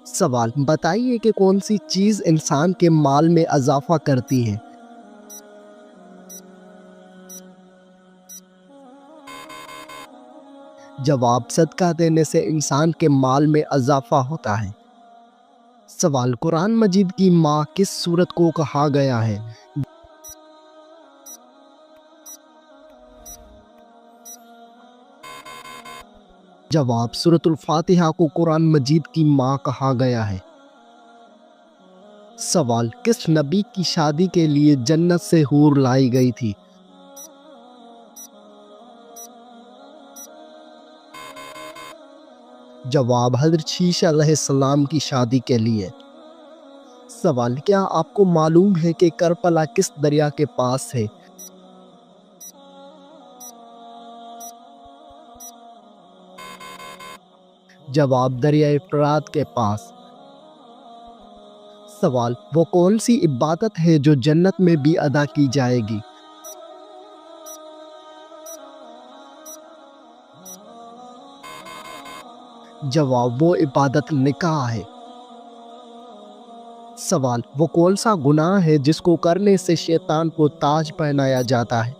سوال بتائیے کہ کون سی چیز انسان کے مال میں اضافہ کرتی ہے؟ جواب صدقہ دینے سے انسان کے مال میں اضافہ ہوتا ہے۔ سوال قرآن مجید کی ماں کس سورت کو کہا گیا ہے؟ جواب سورۃ الفاتحہ کو قرآن مجید کی ماں کہا گیا ہے۔ سوال کس نبی کی شادی کے لیے جنت سے حور لائی گئی تھی؟ جواب حضرت شیشہ علیہ السلام کی شادی کے لیے۔ سوال کیا آپ کو معلوم ہے کہ کربلا کس دریا کے پاس ہے؟ جواب دریائے فرات کے پاس۔ سوال وہ کون سی عبادت ہے جو جنت میں بھی ادا کی جائے گی؟ جواب وہ عبادت نکاح ہے۔ سوال وہ کون سا گناہ ہے جس کو کرنے سے شیطان کو تاج پہنایا جاتا ہے؟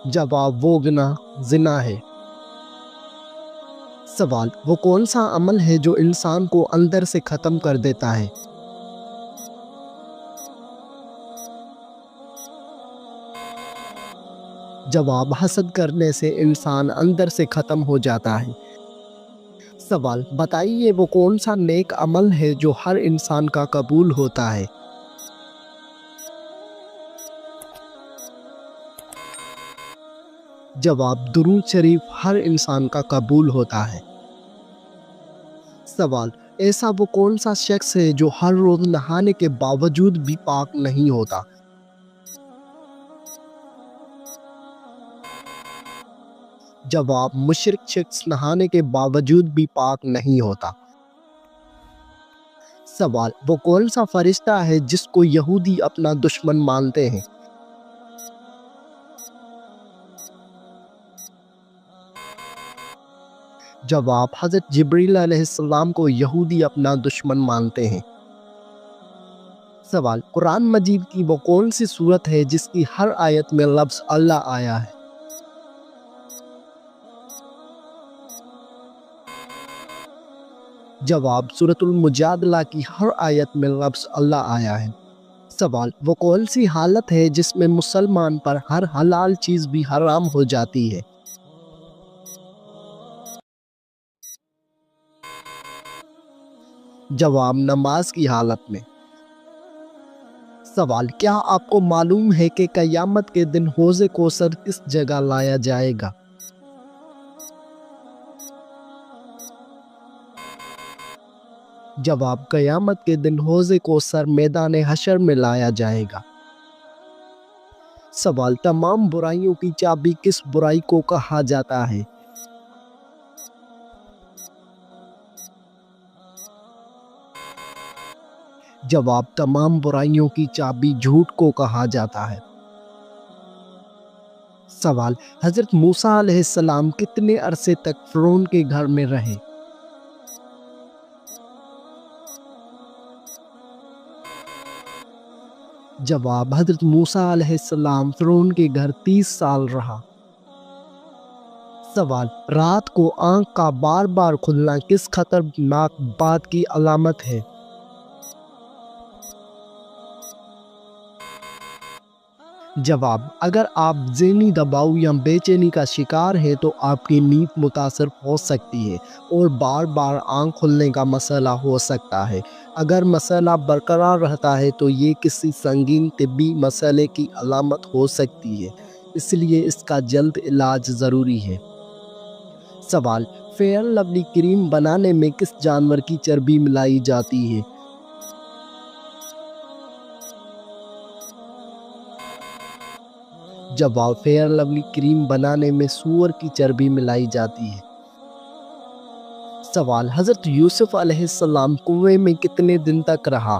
جواب وہ گناہ زنا ہے۔ سوال وہ کون سا عمل ہے جو انسان کو اندر سے ختم کر دیتا ہے؟ جواب حسد کرنے سے انسان اندر سے ختم ہو جاتا ہے۔ سوال بتائیے وہ کون سا نیک عمل ہے جو ہر انسان کا قبول ہوتا ہے؟ جواب درود شریف ہر انسان کا قبول ہوتا ہے۔ سوال ایسا وہ کون سا شخص ہے جو ہر روز نہانے کے باوجود بھی پاک نہیں ہوتا؟ جواب مشرک شخص نہانے کے باوجود بھی پاک نہیں ہوتا۔ سوال وہ کون سا فرشتہ ہے جس کو یہودی اپنا دشمن مانتے ہیں؟ جواب حضرت جبریل علیہ السلام کو یہودی اپنا دشمن مانتے ہیں۔ سوال قرآن مجید کی وہ کون سی سورت ہے جس کی ہر آیت میں لفظ اللہ آیا ہے؟ جواب سورۃ المجادلہ کی ہر آیت میں لفظ اللہ آیا ہے۔ سوال وہ کون سی حالت ہے جس میں مسلمان پر ہر حلال چیز بھی حرام ہو جاتی ہے؟ جواب نماز کی حالت میں۔ سوال کیا آپ کو معلوم ہے کہ قیامت کے دن حوض کوثر کس جگہ لایا جائے گا؟ جواب قیامت کے دن حوض کوثر میدان حشر میں لایا جائے گا۔ سوال تمام برائیوں کی چابی کس برائی کو کہا جاتا ہے؟ جواب تمام برائیوں کی چابی جھوٹ کو کہا جاتا ہے۔ سوال حضرت موسیٰ علیہ السلام کتنے عرصے تک فرعون کے گھر میں رہے؟ جواب حضرت موسیٰ علیہ السلام فرعون کے گھر 30 سال رہا۔ سوال رات کو آنکھ کا بار بار کھلنا کس خطرناک بات کی علامت ہے؟ جواب اگر آپ ذہنی دباؤ یا بے چینی کا شکار ہیں تو آپ کی نیند متاثر ہو سکتی ہے اور بار بار آنکھ کھلنے کا مسئلہ ہو سکتا ہے۔ اگر مسئلہ برقرار رہتا ہے تو یہ کسی سنگین طبی مسئلے کی علامت ہو سکتی ہے، اس لیے اس کا جلد علاج ضروری ہے۔ سوال فیئر لولی کریم بنانے میں کس جانور کی چربی ملائی جاتی ہے؟ جواب فیئر لولی کریم بنانے میں سور کی چربی ملائی جاتی ہے۔ سوال حضرت یوسف علیہ السلام کنویں میں کتنے دن تک رہا؟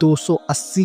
280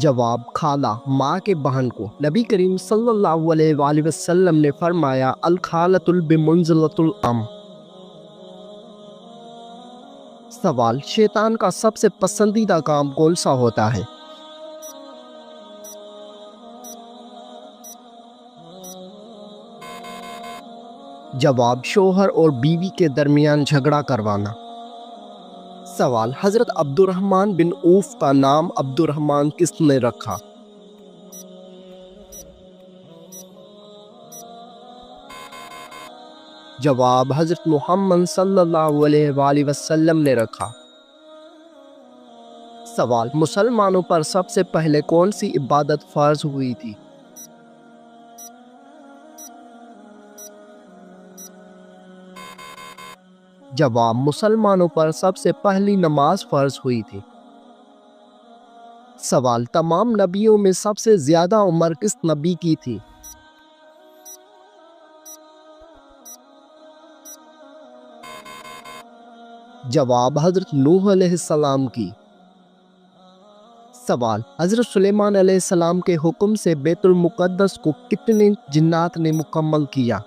جواب خالہ، ماں کے بہن کو۔ نبی کریم صلی اللہ علیہ وآلہ وسلم نے فرمایا الخالۃ بمنزلۃ الام۔ سوال، شیطان کا سب سے پسندیدہ کام کون سا ہوتا ہے؟ جواب، شوہر اور بیوی کے درمیان جھگڑا کروانا۔ سوال، حضرت عبد الرحمن بن عوف کا نام عبد الرحمن کس نے رکھا؟ جواب، حضرت محمد صلی اللہ علیہ وآلہ وسلم نے رکھا۔ سوال، مسلمانوں پر سب سے پہلے کون سی عبادت فرض ہوئی تھی؟ جواب، مسلمانوں پر سب سے پہلی نماز فرض ہوئی تھی۔ سوال، تمام نبیوں میں سب سے زیادہ عمر کس نبی کی تھی؟ جواب، حضرت نوح علیہ السلام کی۔ سوال، حضرت سلیمان علیہ السلام کے حکم سے بیت المقدس کو کتنے جنات نے مکمل کیا؟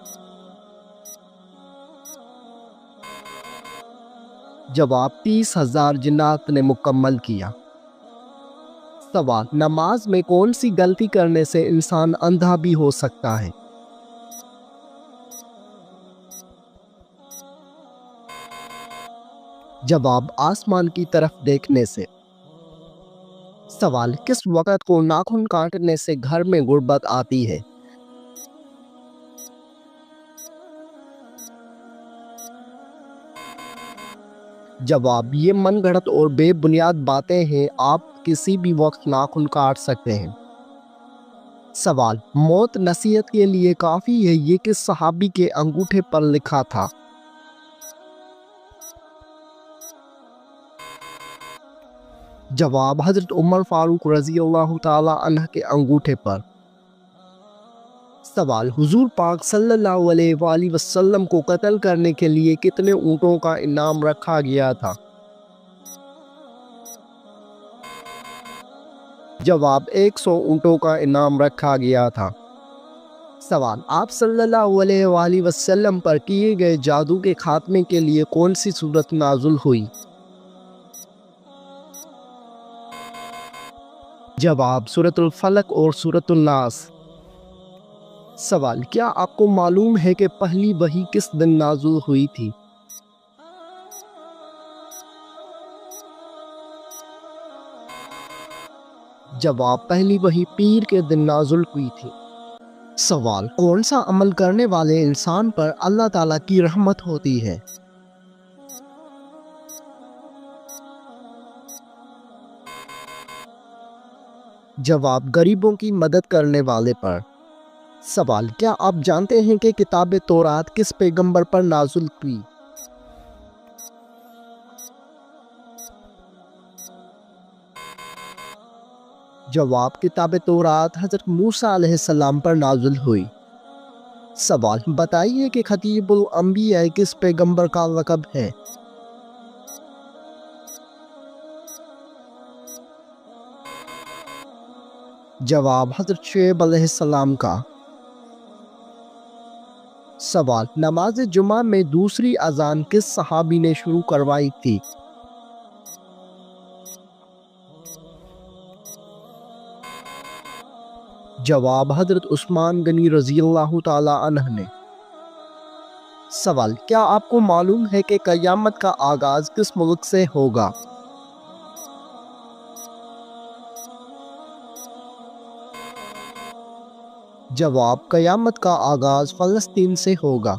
جواب، 30,000 جنات نے مکمل کیا۔ سوال، نماز میں کون سی غلطی کرنے سے انسان اندھا بھی ہو سکتا ہے؟ جواب، آسمان کی طرف دیکھنے سے۔ سوال، کس وقت کو ناخن کاٹنے سے گھر میں غربت آتی ہے؟ جواب، یہ من گھڑت اور بے بنیاد باتیں ہیں، آپ کسی بھی وقت ناخن کاٹ سکتے ہیں۔ سوال، موت نصیحت کے لیے کافی ہے، یہ کس صحابی کے انگوٹھے پر لکھا تھا؟ جواب، حضرت عمر فاروق رضی اللہ تعالی عنہ کے انگوٹھے پر۔ سوال، حضور پاک صلی اللہ علیہ وآلہ وسلم کو قتل کرنے کے لیے کتنے اونٹوں کا انعام رکھا گیا تھا؟ جواب، 100 اونٹوں کا انعام رکھا گیا تھا۔ سوال، آپ صلی اللہ علیہ وآلہ وسلم پر کیے گئے جادو کے خاتمے کے لیے کون سی سورت نازل ہوئی؟ جواب، سورۃ الفلق اور سورۃ الناس۔ سوال، کیا آپ کو معلوم ہے کہ پہلی وحی کس دن نازل ہوئی تھی؟ جواب، پہلی وحی پیر کے دن نازل ہوئی تھی۔ سوال، کون سا عمل کرنے والے انسان پر اللہ تعالیٰ کی رحمت ہوتی ہے؟ جواب، غریبوں کی مدد کرنے والے پر۔ سوال، کیا آپ جانتے ہیں کہ کتاب تورات کس پیغمبر پر نازل ہوئی؟ جواب، کتاب تورات حضرت موسیٰ علیہ السلام پر نازل ہوئی۔ سوال، بتائیے کہ خطیب الانبیاء کس پیغمبر کا لقب ہے؟ جواب، حضرت شعیب علیہ السلام کا۔ سوال، نماز جمعہ میں دوسری اذان کس صحابی نے شروع کروائی تھی؟ جواب، حضرت عثمان غنی رضی اللہ تعالی عنہ نے۔ سوال، کیا آپ کو معلوم ہے کہ قیامت کا آغاز کس ملک سے ہوگا؟ جواب، قیامت کا آغاز فلسطین سے ہوگا۔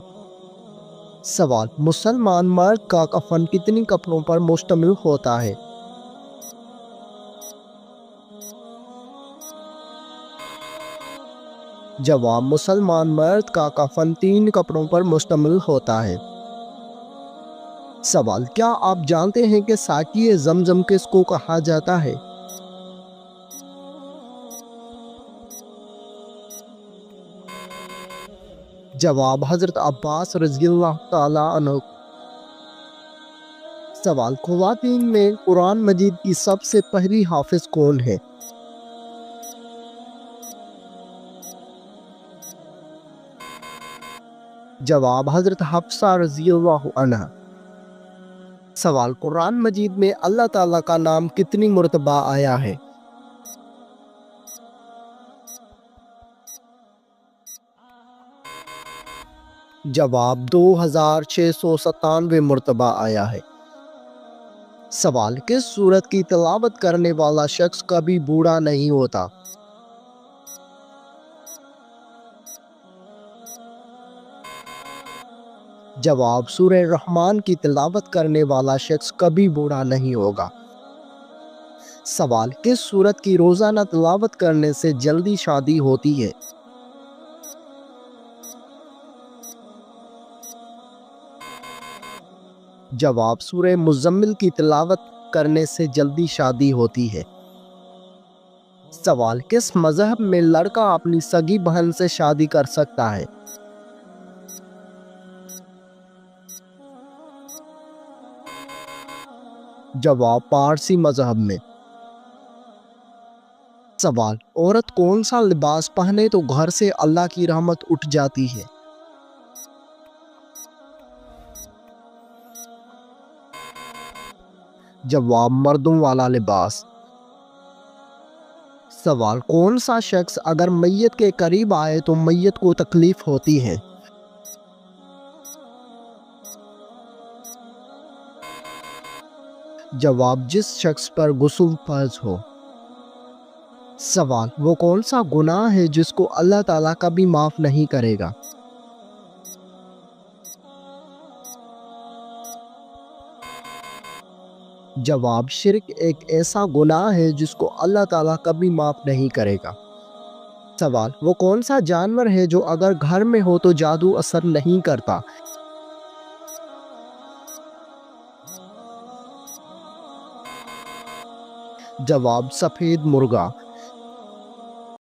سوال، مسلمان مرد کا کفن کتنی کپڑوں پر مشتمل ہوتا ہے؟ جواب، مسلمان مرد کا کفن 3 کپڑوں پر مشتمل ہوتا ہے۔ سوال، کیا آپ جانتے ہیں کہ ساقی زمزم کس کو کہا جاتا ہے؟ جواب، حضرت عباس رضی اللہ تعالی عنہ۔ سوال، خواتین میں قرآن مجید کی سب سے پہلی حافظ کون ہے؟ جواب حضرت حفصہ رضی اللہ عنہ۔ سوال، قرآن مجید میں اللہ تعالیٰ کا نام کتنی مرتبہ آیا ہے؟ جواب 2697 مرتبہ آیا ہے۔ سوال، کس سورت کی تلاوت کرنے والا شخص کبھی بوڑھا نہیں ہوتا؟ جواب، سورہ رحمان کی تلاوت کرنے والا شخص کبھی بوڑھا نہیں ہوگا۔ سوال، کس سورت کی روزانہ تلاوت کرنے سے جلدی شادی ہوتی ہے؟ جواب، سورہ مزمل کی تلاوت کرنے سے جلدی شادی ہوتی ہے۔ سوال، کس مذہب میں لڑکا اپنی سگی بہن سے شادی کر سکتا ہے؟ جواب، پارسی مذہب میں۔ سوال، عورت کون سا لباس پہنے تو گھر سے اللہ کی رحمت اٹھ جاتی ہے؟ جواب، مردوں والا لباس۔ سوال، کون سا شخص اگر میت کے قریب آئے تو میت کو تکلیف ہوتی ہے؟ جواب، جس شخص پر غسل فرض ہو۔ سوال، وہ کون سا گناہ ہے جس کو اللہ تعالیٰ کبھی معاف نہیں کرے گا؟ جواب، شرک ایک ایسا گناہ ہے جس کو اللہ تعالیٰ کبھی معاف نہیں کرے گا۔ سوال، وہ کون سا جانور ہے جو اگر گھر میں ہو تو جادو اثر نہیں کرتا؟ جواب، سفید مرغا۔